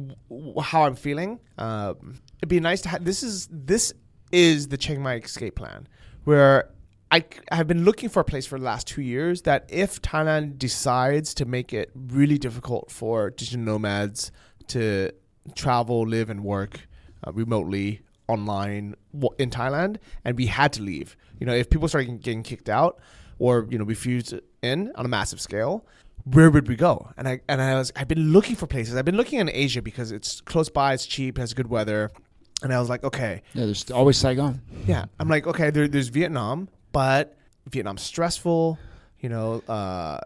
how I'm feeling, it'd be nice to have. This is the Chiang Mai escape plan, where I have been looking for a place for the last 2 years that if Thailand decides to make it really difficult for digital nomads to travel, live, and work remotely online in Thailand, and we had to leave, if people started getting kicked out or refused in on a massive scale, where would we go? And I've been looking for places. I've been looking in Asia because it's close by, it's cheap, has good weather. And I was like, okay. Yeah, there's always Saigon. Yeah. I'm like, okay, there's Vietnam, but Vietnam's stressful. I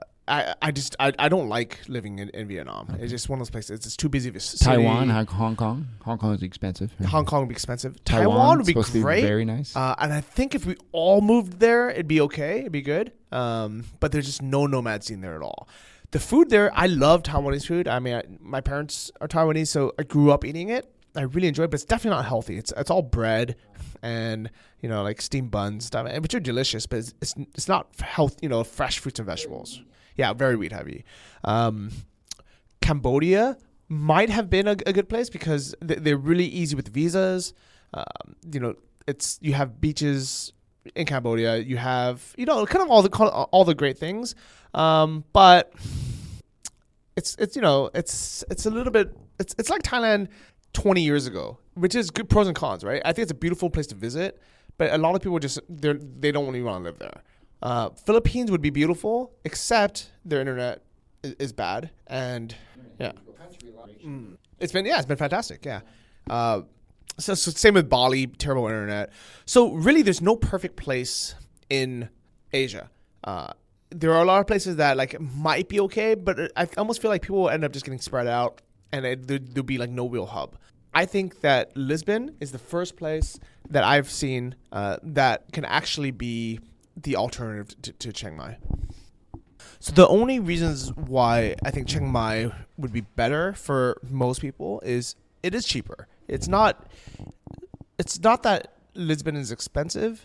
don't like living in Vietnam. Okay. It's just one of those places. It's too busy of a city. Taiwan, Hong Kong. Hong Kong is expensive. Hong Kong would be expensive. Taiwan would be great. Very nice. And I think if we all moved there, it'd be okay. It'd be good. But there's just no nomad scene there at all. The food there, I love Taiwanese food. I mean, my parents are Taiwanese, so I grew up eating it. I really enjoy it, but it's definitely not healthy. It's all bread and like steamed buns stuff, which are delicious, but it's not health. Fresh fruits and vegetables. Yeah, very wheat heavy. Cambodia might have been a good place because they're really easy with visas. You have beaches in Cambodia. You have kind of all the great things, but it's a little bit. It's like Thailand 20 years ago, which is good pros and cons, right? I think it's a beautiful place to visit, but a lot of people they don't really want to live there. Philippines would be beautiful, except their internet is bad, and yeah, it's been fantastic, yeah. So same with Bali, terrible internet. So really, there's no perfect place in Asia. There are a lot of places that like might be okay, but I almost feel like people will end up just getting spread out, and there'll be like no real hub. I think that Lisbon is the first place that I've seen that can actually be the alternative to Chiang Mai. So the only reasons why I think Chiang Mai would be better for most people is it is cheaper. It's not that Lisbon is expensive.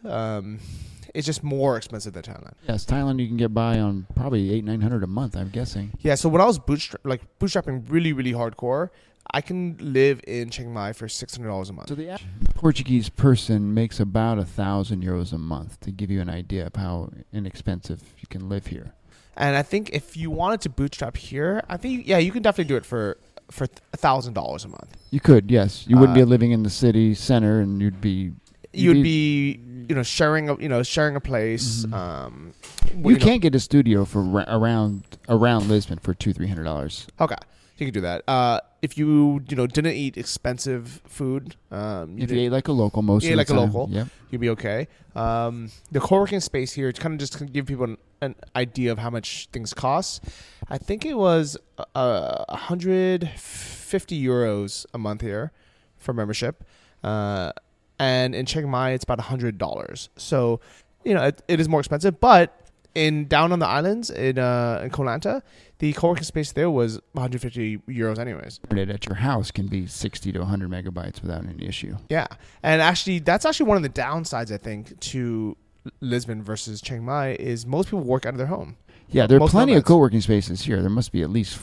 It's just more expensive than Thailand. Yes, Thailand you can get by on probably $800-900 a month, I'm guessing. Yeah, so when I was bootstrapping really, really hardcore, I can live in Chiang Mai for $600 a month. So the Portuguese person makes about €1,000 a month, to give you an idea of how inexpensive you can live here. And I think if you wanted to bootstrap here, I think you can definitely do it for $1,000 a month. You could, yes. You wouldn't be living in the city center, and you'd be you'd be sharing a place. You can't get a studio for around Lisbon for $200-$300. Okay, you can do that. If you didn't eat expensive food, if you ate like a local, most of the time, local, yep, you'd be okay. The co-working space here, it's kind of just to give people an idea of how much things cost. I think it was 150 euros a month here for membership, and in Chiang Mai it's about $100. So it is more expensive, but down on the islands in Koh Lanta, the co-working space there was 150 euros anyways. At your house can be 60 to 100 megabytes without any issue. Yeah, and that's actually one of the downsides I think to Lisbon versus Chiang Mai is most people work out of their home. Yeah, there are plenty of co-working spaces here. There must be at least,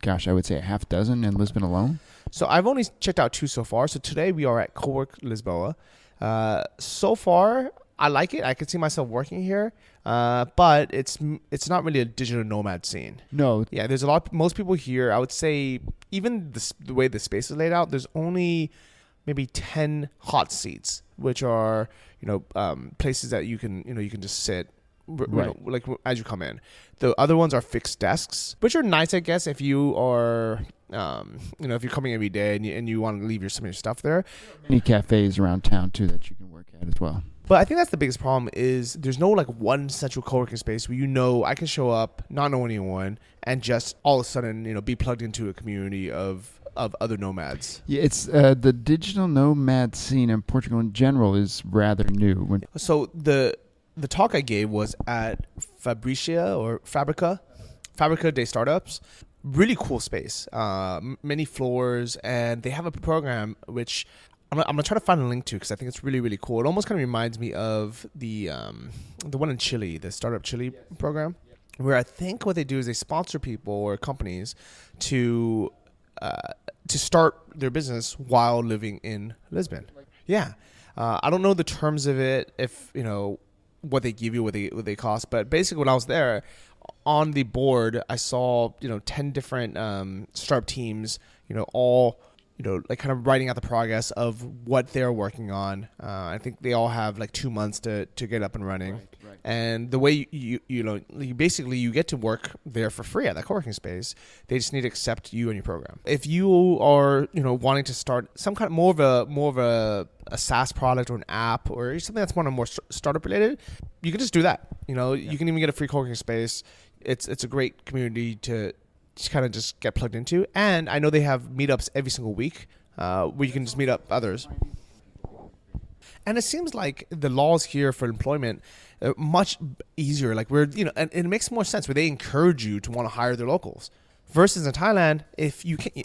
I would say a half dozen in Lisbon alone. So I've only checked out 2 so far. So today we are at Cowork Lisboa. So far, I like it. I could see myself working here, but it's not really a digital nomad scene. No. Yeah, there's most people here, I would say, even the way the space is laid out, there's only maybe 10 hot seats, which are places that you can just sit like as you come in. The other ones are fixed desks, which are nice, I guess, if you are if you're coming every day and you want to leave some of your stuff there. Many cafes around town too that you can work at as well. But I think that's the biggest problem is there's no like one central co-working space where I can show up, not know anyone, and just all of a sudden be plugged into a community of other nomads. Yeah, it's the digital nomad scene in Portugal in general is rather new. So the talk I gave was at Fabrica Day Startups. Really cool space, many floors, and they have a program which I'm gonna try to find a link to because I think it's really, really cool. It almost kind of reminds me of the one in Chile, the Startup Chile program, where I think what they do is they sponsor people or companies to start their business while living in Lisbon. Yeah, I don't know the terms of it, if what they give you, what they cost, but basically when I was there on the board, I saw 10 different startup teams, all like kind of writing out the progress of what they're working on. I think they all have like 2 months to get up and running. Right. And the way you basically you get to work there for free at that co-working space. They just need to accept you and your program. If you are wanting to start some kind of more of a SaaS product or an app or something that's more startup related, you can just do that. You can even get a free co-working space. It's a great community to kind of just get plugged into. And I know they have meetups every single week where you can just meet up others. And it seems like the laws here for employment are much easier. Like and it makes more sense where they encourage you to want to hire their locals. Versus in Thailand,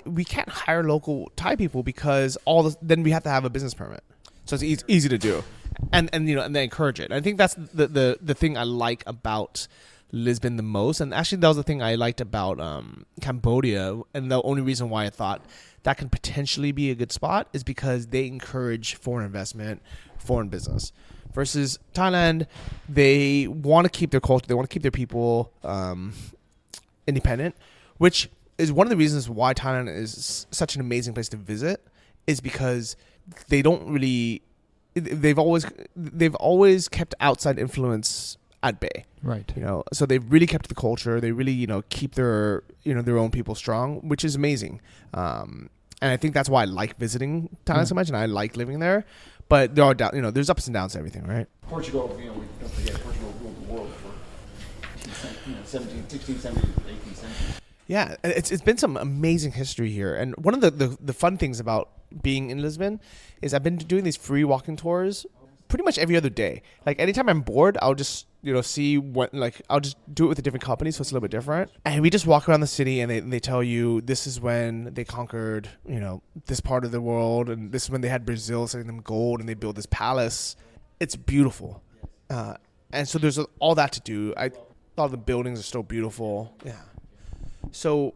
we can't hire local Thai people because then we have to have a business permit. So it's easy to do, and they encourage it. I think that's the thing I like about Lisbon the most, and actually that was the thing I liked about Cambodia, and the only reason why I thought that can potentially be a good spot is because they encourage foreign investment, foreign business. Versus Thailand, they want to keep their culture, they want to keep their people independent, which is one of the reasons why Thailand is such an amazing place to visit, is because they've always kept outside influence at bay. Right. So they've really kept the culture. They really, keep their own people strong, which is amazing. And I think that's why I like visiting Thailand so much, and I like living there. But there are there's ups and downs to everything, right? Portugal, we don't forget, Portugal ruled the world for 16th, 17th, 18th century. Yeah, it's been some amazing history here. And one of the fun things about being in Lisbon is I've been doing these free walking tours pretty much every other day. Like anytime I'm bored, I'll just see what, like, I'll just do it with a different company, so it's a little bit different. And we just walk around the city, and they tell you this is when they conquered, this part of the world, and this is when they had Brazil sending them gold, and they built this palace. It's beautiful, and so there's all that to do. I thought the buildings are still beautiful. Yeah, so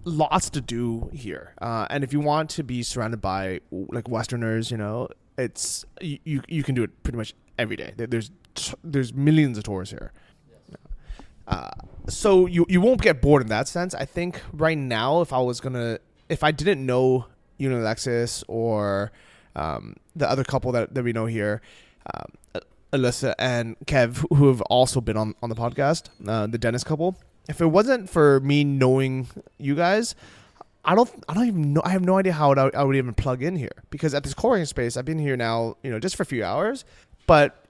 lots to do here. And if you want to be surrounded by like Westerners, it's you can do it pretty much every day. There's millions of tourists here. So you won't get bored in that sense. I think right now, if I didn't know Unilexis or the other couple that we know here, Alyssa and Kev, who have also been on the podcast, the dentist couple. If it wasn't for me knowing you guys, I don't even know. I have no idea how I would even plug in here, because at this co-working space, I've been here now, just for a few hours, but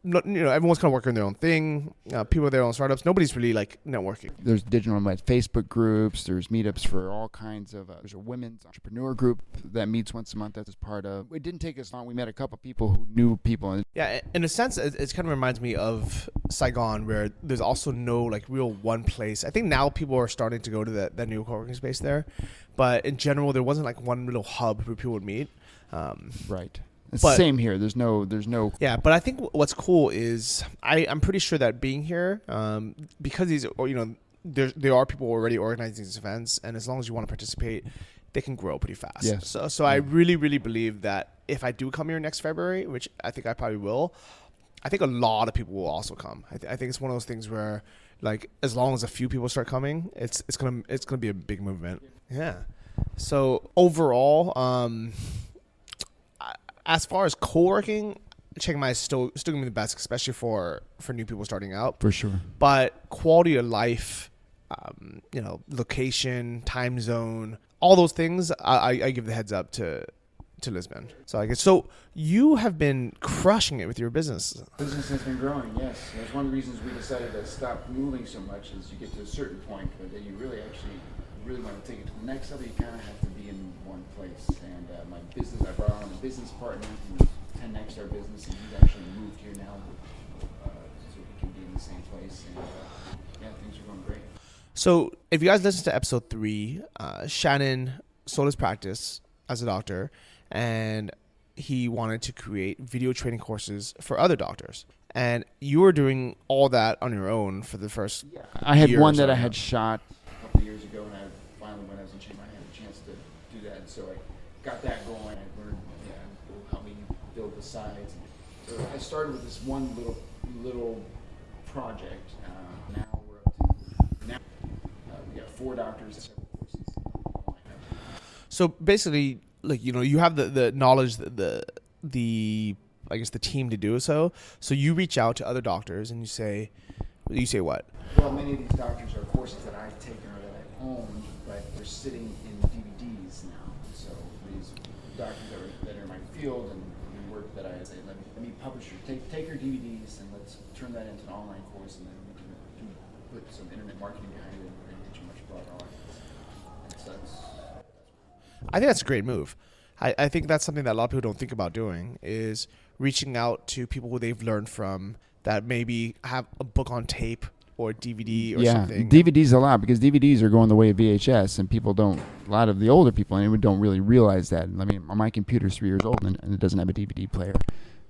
everyone's kind of working their own thing. People with their own startups. Nobody's really like networking. There's digital nomad Facebook groups. There's meetups for all kinds of. There's a women's entrepreneur group that meets once a month. That's part of. It didn't take us long. We met a couple people who knew people. Yeah, in a sense, it kind of reminds me of Saigon, where there's also no like real one place. I think now people are starting to go to that new co-working space there, but in general, there wasn't like one little hub where people would meet. Right. It's the same here. There's no. Yeah, but I think what's cool is I'm pretty sure that being here, because these, there are people already organizing these events, and as long as you want to participate, they can grow pretty fast. Yes. So I really, really believe that if I do come here next February, which I think I probably will, I think a lot of people will also come. I think it's one of those things where, like, as long as a few people start coming, it's gonna be a big movement. Yeah. So overall, as far as co-working, Chiang Mai is still going to be the best, especially for new people starting out. For sure. But quality of life, location, time zone, all those things, I give the heads up to Lisbon. So you have been crushing it with your business. Business has been growing, yes. That's one of the reasons we decided to stop moving so much, is you get to a certain point where then you really want to take it to the next level. You kind of have to be in one place. And my business, I brought on a business partner who's 10x our business, and he's actually moved here now, so we can be in the same place. And things are going great. So if you guys listen to episode 3, Shannon sold his practice as a doctor, and he wanted to create video training courses for other doctors. And you were doing all that on your own for the first year. I had one that I had shot a couple of years ago, and finally, when I was in Chiang Mai, I had a chance to do that. And so I got that going. I learned how we build the sites. So I started with this one little project. Now we're up to we got 4 doctors, several courses. So basically, like, you have the knowledge, the I guess the team to do so. So you reach out to other doctors and you say what? Well, many of these doctors are courses that I've taken or that I own, but they're sitting in DVDs now. So these doctors that are in my field and work that I say, let me publish take your DVDs and let's turn that into an online course, and then we can put some internet marketing behind it and reach a much broader audience. I think that's a great move. I think that's something that a lot of people don't think about doing, is reaching out to people who they've learned from that maybe have a book on tape or DVD or something. DVDs a lot, because DVDs are going the way of VHS, and a lot of the older people anyway don't really realize that. I mean, my computer's 3 years old and it doesn't have a DVD player.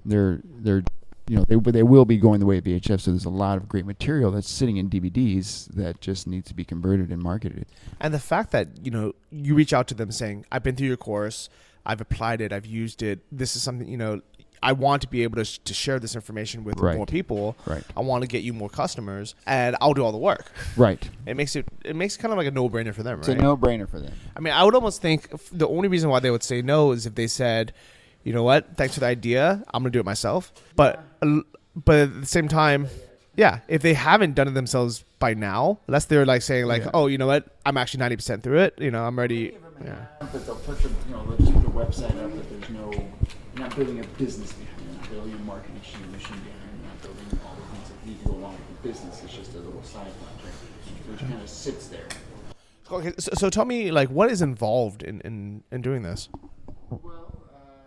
They will be going the way of VHS, so there's a lot of great material that's sitting in DVDs that just needs to be converted and marketed. And the fact that, you reach out to them saying, I've been through your course, I've applied it, I've used it, this is something, I want to be able to share this information with more people. Right. I want to get you more customers, and I'll do all the work. Right. It makes kind of like a no-brainer for them, right? It's a no-brainer for them. I mean, I would almost think the only reason why they would say no is if they said, you know what, thanks for the idea, I'm going to do it myself. But at the same time, yeah, if they haven't done it themselves by now, unless they're like saying like, oh, you know what, I'm actually 90% through it, I'm ready. Yeah. But they'll put they'll just put a website up, but you're not building a business behind it, you're not building a marketing machine behind it, you're not building all the things that need to go along with the business. It's just a little side project which kind of sits there. Okay, so tell me, like, what is involved in doing this? Well,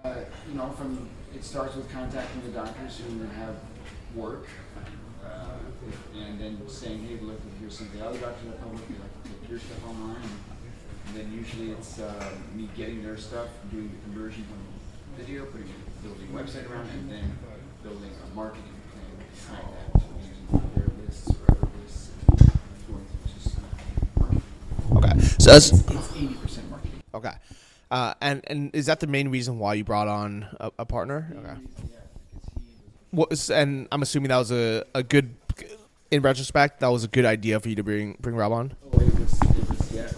it starts with contacting the doctors who have work, and then saying, hey, look, here's some of the other doctors that publish, we like to take your stuff online. And then usually it's me getting their stuff, doing the conversion from video, building a website around it, and then building a marketing plan behind that, using their lists or other lists, and going through just marketing. Okay, so it's 80% marketing. Okay, and is that the main reason why you brought on a partner? Okay. And I'm assuming that was a good, in retrospect, that was a good idea for you to bring Rob on? Oh, it was 10x.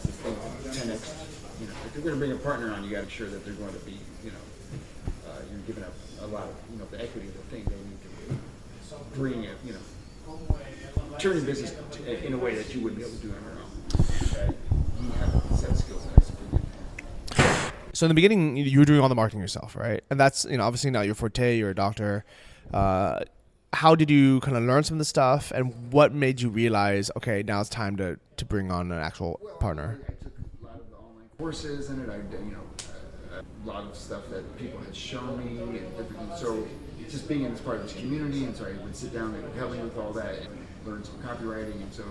If you're going to bring a partner on, you got to make sure that they're going to be, you're given up a lot of, the equity of the thing. They need to bring it, turn your business in a way that you wouldn't be able to do on your own. You have a set of skills that I support. So in the beginning, you were doing all the marketing yourself, right? And that's, obviously now you're forte, you're a doctor. How did you kind of learn some of the stuff, and what made you realize, okay, now it's time to bring on an actual partner? I took a lot of the online courses in it. I did, a lot of stuff that people had shown me, and different. So just being in this part of this community, and so I would sit down and help me with all that, and learn some copywriting, and so.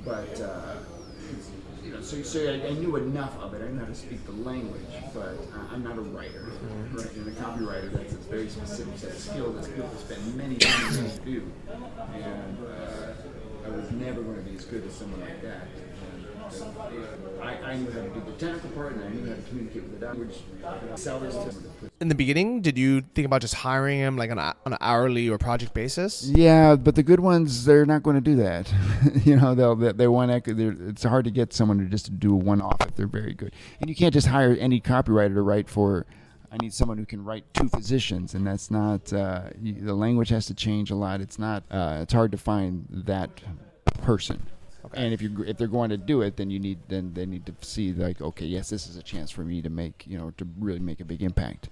But so I knew enough of it. I didn't know how to speak the language, but I'm not a writer. Right? And a copywriter, that's a very specific set of skills that people spend many times to do. And I was never going to be as good as someone like that. I knew how to do the technical part, and I knew how to communicate with the language. Sellers. In the beginning, did you think about just hiring him like on an hourly or project basis? Yeah, but the good ones, they're not going to do that. They want it's hard to get someone to just do a one-off if they're very good. And you can't just hire any copywriter to write for. I need someone who can write 2 physicians, and that's not. The language has to change a lot. It's not. It's hard to find that person. Okay. And if they're going to do it, then they need to see like, okay, yes, this is a chance for me to make, to really make a big impact.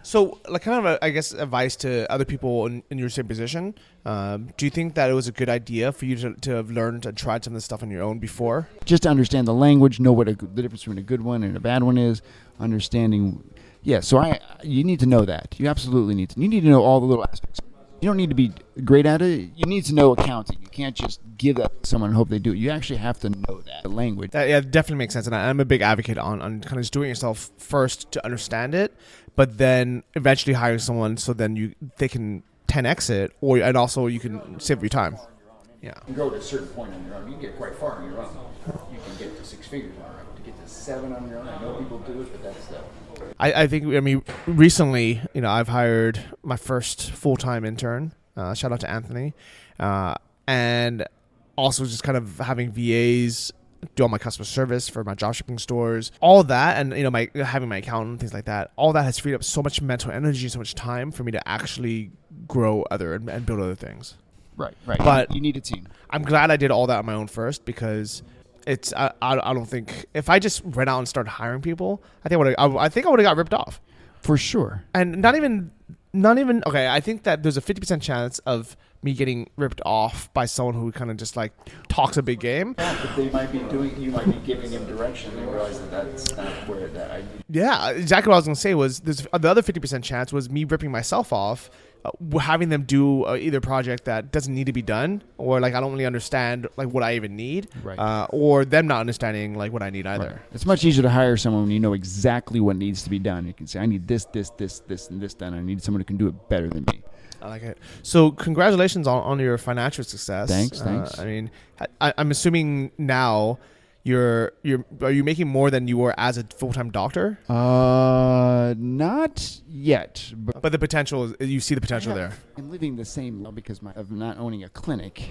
So, like, kind of, I guess, advice to other people in your same position. Do you think that it was a good idea for you to have learned and tried some of this stuff on your own before? Just to understand the language, know what the difference between a good one and a bad one is, understanding. Yeah, so you need to know that. You absolutely need to. You need to know all the little aspects. You don't need to be great at it. You need to know accounting. You can't just give that to someone and hope they do it. You actually have to know that language. That definitely makes sense. And I'm a big advocate on kind of just doing it yourself first to understand it, but then eventually hiring someone so then they can 10x it, and also you can save your time. Yeah. You go to a certain point on your own. You can get quite far on your own. You can get to 6 figures on your own. To get to 7 on your own, I know people do it, but that's I think, recently, I've hired my first full-time intern. Shout out to Anthony. And also just kind of having VAs do all my customer service for my dropshipping stores. All of that, and, having my accountant, things like that. All that has freed up so much mental energy, so much time for me to actually grow and build other things. Right. But you need a team. I'm glad I did all that on my own first, because I don't think if I just ran out and started hiring people, I think I would have got ripped off for sure. And not even okay. I think that there's a 50% chance of me getting ripped off by someone who kind of just like talks a big game. Yeah, but they might be you might be giving him direction and realize that's not where that. Yeah, exactly what I was gonna say was the other 50% chance was me ripping myself off. Having them do either project that doesn't need to be done, or like I don't really understand like what I even need, right. Or them not understanding like what I need either. Right. It's much easier to hire someone when you know exactly what needs to be done. You can say, I need this, and this done. I need someone who can do it better than me. I like it. So congratulations on your financial success. Thanks. I mean, I'm assuming now are you making more than you were as a full-time doctor? Not yet. But the potential you see the potential there. I'm living the same because of not owning a clinic,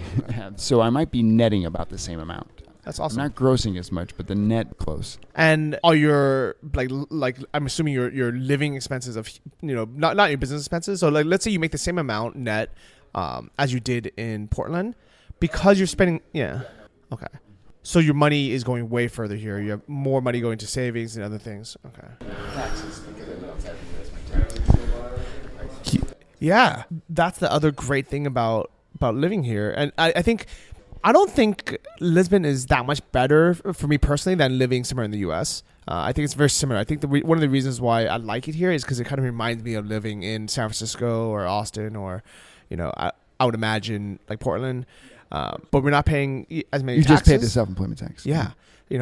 so I might be netting about the same amount. That's awesome. I'm not grossing as much, but the net close. And all your like I'm assuming your living expenses of not your business expenses. So like let's say you make the same amount net as you did in Portland, because you're spending okay. So your money is going way further here. You have more money going to savings and other things. Okay. Taxes, because everyone else has investment taxes. Yeah, that's the other great thing about living here. And I don't think Lisbon is that much better for me personally than living somewhere in the U.S. I think it's very similar. I think one of the reasons why I like it here is because it kind of reminds me of living in San Francisco or Austin or, I would imagine like Portland. But we're not paying as many taxes. You just paid the self-employment tax. Yeah.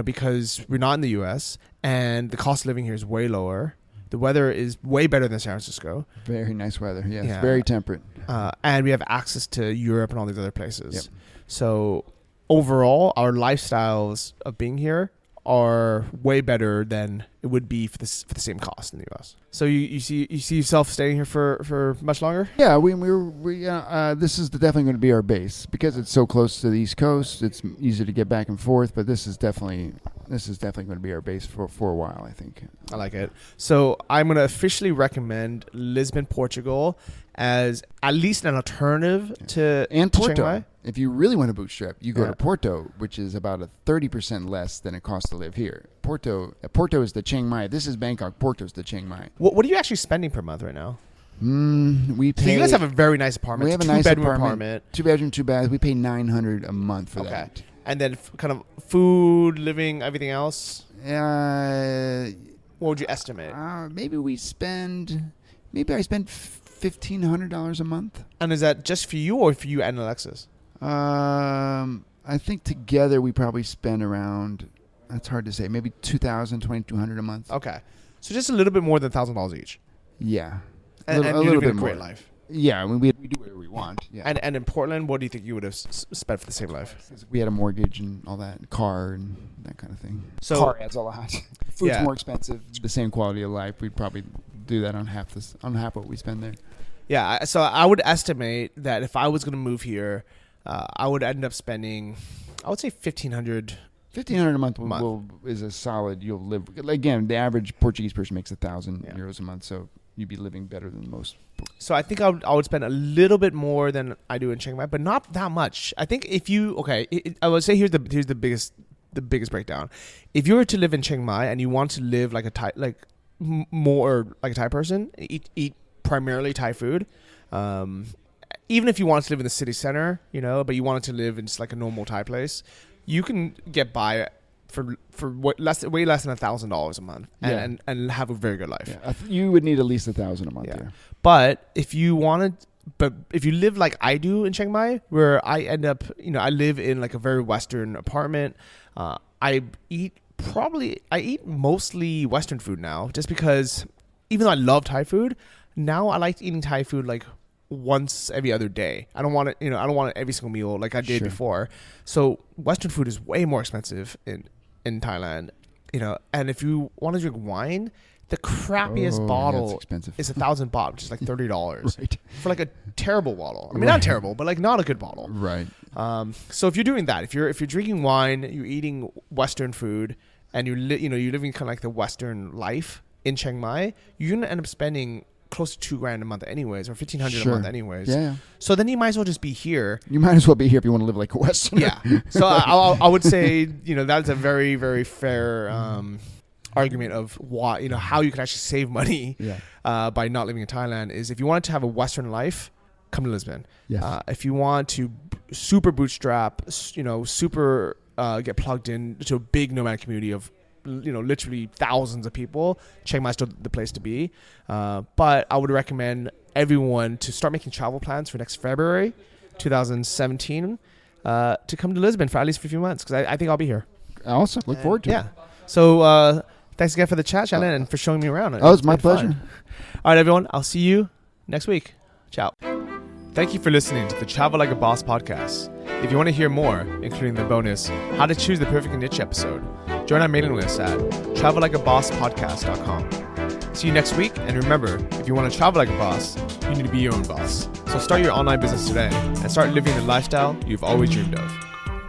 Because we're not in the U.S. and the cost of living here is way lower. The weather is way better than San Francisco. Very nice weather. Yes, yeah. Very temperate. And we have access to Europe and all these other places. Yep. So overall, our lifestyles of being here are way better than it would be for the same cost in the U.S. So you see yourself staying here for much longer? Yeah, this is definitely going to be our base because it's so close to the East Coast. It's easy to get back and forth, but this is definitely this is definitely going to be our base for a while, I think. I like it. So I'm going to officially recommend Lisbon, Portugal as at least an alternative to And Chiang Porto. Mai. If you really want to bootstrap, you go Yeah. to Porto, which is about 30% less than it costs to live here. Porto is the Chiang Mai. This is Bangkok. Porto is the Chiang Mai. What are you actually spending per month right now? We pay. So you guys have a very nice apartment. We have It's a a nice two-bedroom apartment. 2 bedroom, 2 baths. We pay $900 a month for Okay. that. And then kind of food, living, everything else. Uh, What would you estimate? maybe I spend $1,500 a month. And is that just for you or for you and Alexis? I think together we probably spend around. That's hard to say. Maybe $2,000, $2,200 a month. Okay. So just a little bit more than $1,000 each. Yeah, And a you're little living bit a great more. life. Yeah, I mean, we do whatever we want. Yeah, And in Portland, what do you think you would have spent for the same life? we had a mortgage and all that, and car and that kind of thing. So- car adds a lot. Food's Yeah. more expensive. The same quality of life. We'd probably do that on half what we spend there. Yeah. So I would estimate that if I was going to move here, I would end up spending, I would say $1,500. $1,500 a month is a solid. You'll live again. The average Portuguese person makes €1,000 a month, so you'd be living better than most. So I think I would spend a little bit more than I do in Chiang Mai, but not that much. I think if you I would say here's the biggest breakdown. If you were to live in Chiang Mai and you want to live like a Thai, more like a Thai person, eat primarily Thai food. Even if you wanted to live in the city center, but you wanted to live in just like a normal Thai place, you can get by for way less than $1,000 a month and have a very good life. Yeah, you would need at least $1,000 a month. Yeah. Yeah. But if you live like I do in Chiang Mai, where I end up, I live in like a very Western apartment. I eat mostly Western food now, just because even though I love Thai food, now I like eating Thai food like once every other day. I don't want it, I don't want it every single meal like I did before. So Western food is way more expensive in Thailand, and if you want to drink wine, the crappiest bottle is 1,000 baht, which is like $30 Right. for like a terrible bottle. I mean, not terrible, but like not a good bottle. Right. So if you're doing that, if you're drinking wine, you're eating Western food, and you're living kind of like the Western life in Chiang Mai, you're gonna end up spending close to $2,000 a month anyways, or $1,500 a month anyways. Yeah. So then you might as well just be here. You might as well be here if you want to live like a Westerner. Yeah. So I would say that's a very, very fair argument of why how you can actually save money by not living in Thailand is if you wanted to have a Western life, come to Lisbon. Yes. If you want to super bootstrap, super get plugged in to a big nomad community of literally thousands of people, Chiang Mai is still the place to be. But I would recommend everyone to start making travel plans for next February 2017 to come to Lisbon for at least a few months, because I think I'll be here. Awesome. Look forward to it. Yeah. So thanks again for the chat, Shannon, and for showing me around. Oh, it's my pleasure. Fun. All right, everyone. I'll see you next week. Ciao. Thank you for listening to the Travel Like a Boss podcast. If you want to hear more, including the bonus How to Choose the Perfect Niche episode, join our mailing list at travellikeabosspodcast.com. See you next week, and remember, if you want to travel like a boss, you need to be your own boss. So start your online business today and start living the lifestyle you've always dreamed of.